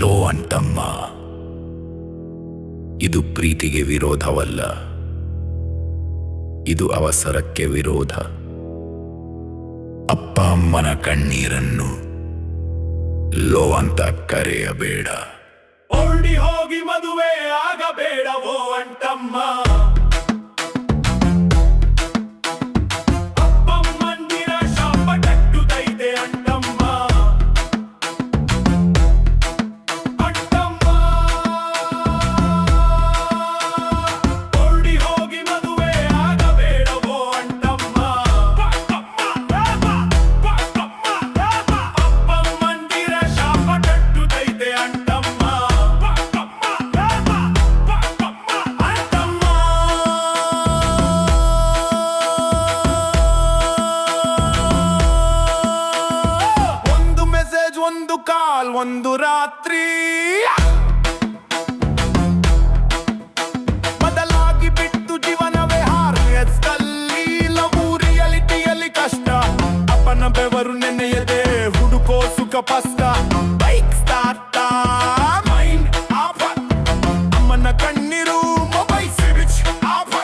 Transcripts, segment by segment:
Low ಅಂತಮ್ಮ, ಇದು ಪ್ರೀತಿಗೆ ವಿರೋಧವಲ್ಲ, ಇದು ಅವಸರಕ್ಕೆ ವಿರೋಧ. ಅಪ್ಪ ಅಮ್ಮನ ಕಣ್ಣೀರನ್ನು ಲೋ ಅಂತ ಕರೆಯಬೇಡ. ಓಡಿ ಹೋಗಿ ಮದುವೆ ಆಗಬೇಡವೋ ಅಂಟಮ್ಮ. ಅಪ್ಪಮ್ಮಂದಿರ ಶಾಪ ತಟ್ಟುತ್ತೈತೆ ಅಂಟಮ್ಮ. ಅಂಟಮ್ಮ ಓಡಿ ಹೋಗಿ ಮದುವೆ ಆಗಬೇಡವೋ ಅಂಟಮ್ಮ. ಅಪ್ಪಮ್ಮಂದಿರ ಶಾಪ ತಟ್ಟುತ್ತೈತೆ ಅಂಟಮ್ಮ. ಒಂದು ಮೆಸೇಜ್, ಒಂದು ಕಾಲ್, ಒಂದು ರಾತ್ರಿ ಬದಲಾಗಿ ಬಿಟ್ಟು ಜೀವನವೇ ಹಾರ್ಯದಲ್ಲಿ. ಲವ್ ರಿಯಾಲಿಟಿಯಲ್ಲಿ ಕಷ್ಟ, ಅಪ್ಪನ ಬೆವರು ನೆನೆಯದೆ ಹುಡುಕೋ ಸುಖ ಪಷ್ಟ. ಬೈಕ್ ಸ್ಟಾರ್ಟ್, ಮೈಂಡ್ ಆಫ್, ಅಮ್ಮನ ಕಣ್ಣೀರು ಮೊಬೈಲ್ ಸ್ವಿಚ್ ಆಫ್.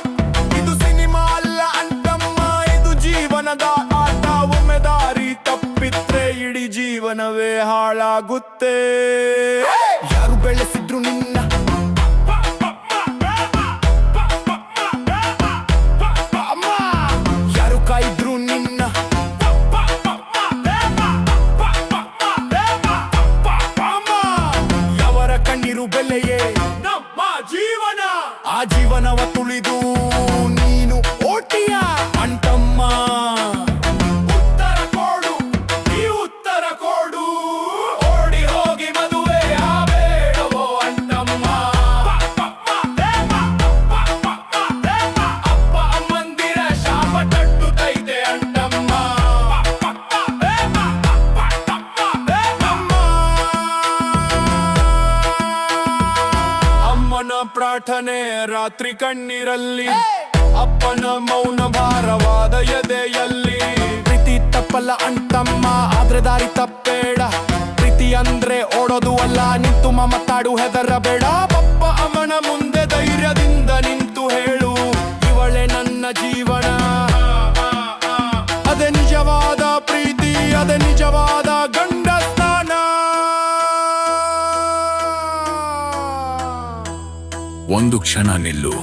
ಇದು ಸಿನಿಮಾ ಅಲ್ಲ ಅಂಟಮ್ಮ, ಇದು ಜೀವನದ ಆಟ. ಒಮ್ಮೆ ದಾರಿ ತಪ್ಪಿದ್ರೆ ಇಡೀ ಜೀವನವೇ ಹಾಳಾಗುತ್ತೆ. ಯಾರು ಬೆಳೆಸಿದ್ರು ನಿನ್ನ, ಅಮ್ಮ ಯಾರು ಕಾಯಿದ್ರು ನಿನ್ನ, ಅಮ್ಮ ಅವರ ಕಣ್ಣೀರು ಬೆಲೆಯೇ ನಮ್ಮ ಜೀವನ. ಆ ಜೀವನವ ತುಳಿದು ನೀನು ಓಟಿಯ ಅಂಟಮ್ಮ. ಉತ್ತರ ಕೊಡು, ಈ ಉತ್ತರ ಕೊಡು. ಓಡಿ ಹೋಗಿ ಮದುವೆ ಆಗಬೇಡವೋ ಅಂಟಮ್ಮ. ಅಪ್ಪ ಅಮ್ಮಂದಿರ ಶಾಪ ತಟ್ಟುತ್ತೈತೆ ಅಂಟಮ್ಮ. ಅಮ್ಮನ ಪ್ರಾರ್ಥನೆ ರಾತ್ರಿ ಕಣ್ಣೀರಲ್ಲಿ, ಅಪ್ಪನ ಮೌನ ಭಾರವಾದ ಎದೆಯಲ್ಲಿ. ಪ್ರೀತಿ ತಪ್ಪಲ್ಲ ಅಂಟಮ್ಮ, ಆದ್ರೆ ದಾರಿ ತಪ್ಪಬೇಡ. ಪ್ರೀತಿ ಅಂದ್ರೆ ಓಡೋದು ಅಲ್ಲ, ನಿಂತು ಮಮತಾಡು ಹೆದರಬೇಡ. ಪಪ್ಪ ಅಮ್ಮನ ಮುಂದೆ ಧೈರ್ಯದಿಂದ ನಿಂತು ಹೇಳು, ಇವಳೆ ನನ್ನ ಜೀವನ. ಅದೇ ನಿಜವಾದ ಪ್ರೀತಿ, ಅದೇ ನಿಜವಾದ ಗಂಡ ಸ್ಥಾನ. ಒಂದು ಕ್ಷಣ ನಿಲ್ಲು,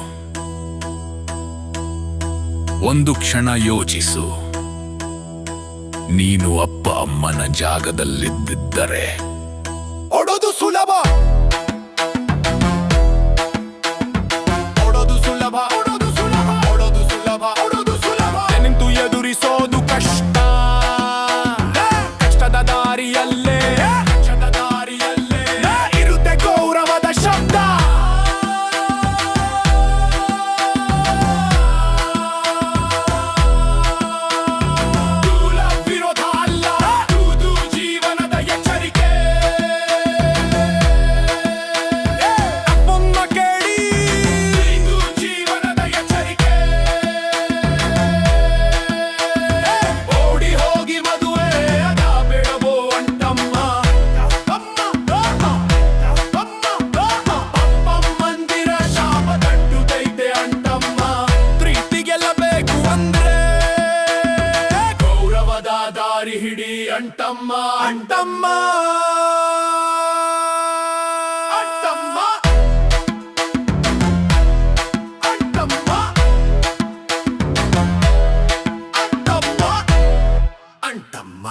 ಒಂದು ಕ್ಷಣ ಯೋಚಿಸು. ನೀನು ಅಪ್ಪ ಅಮ್ಮನ ಜಾಗದಲ್ಲಿದ್ದರೆ ಓಡೋದು ಸುಲಭ, ಓಡೋದು ಸುಲಭ, ಓಡೋದು ಸುಲಭ, ಓಡೋದು ಸುಲಭ, ಓಡೋದು ಸುಲಭ. ನಿಂತು ಎದುರಿಸೋದು ಕಷ್ಟ. ಕಷ್ಟದ ದಾರಿಯಲ್ಲೇ, ಕಷ್ಟದ ದಾರಿಯಲ್ಲೇ ಇರುತ್ತೆ ಗೌರವದ ಶಬ್ದ. ವಿರೋಧ ಅಲ್ಲ, ಇದು ಜೀವನದ ಎಚ್ಚರಿಕೆ. ಅಪ್ಪಮ್ಮ ಕೇಳಿ, ಇದು ಜೀವನದ ಎಚ್ಚರಿಕೆ. ಓಡಿ ಹೋಗಿ ಮದುವೆ ಆಗಬೇಡವೋ ಅಂಟಮ್ಮ. ಅಪ್ಪಮ್ಮಂದಿರ ಶಾಪ ತಟ್ಟುತ್ತೈತೆ ಅಂಟಮ್ಮ. ಪ್ರೀತಿ ಗೆಲ್ಲಬೇಕು ಅಂದ್ರೆ ಗೌರವದ ದಾರಿ ಹಿಡಿ ಅಂಟಮ್ಮ. ಅಂಟಮ್ಮ ಅಂಟಮ್ಮ ಅಂಟಮ್ಮ ಅಂಟಮ್ಮ ಅಂಟಮ್ಮ.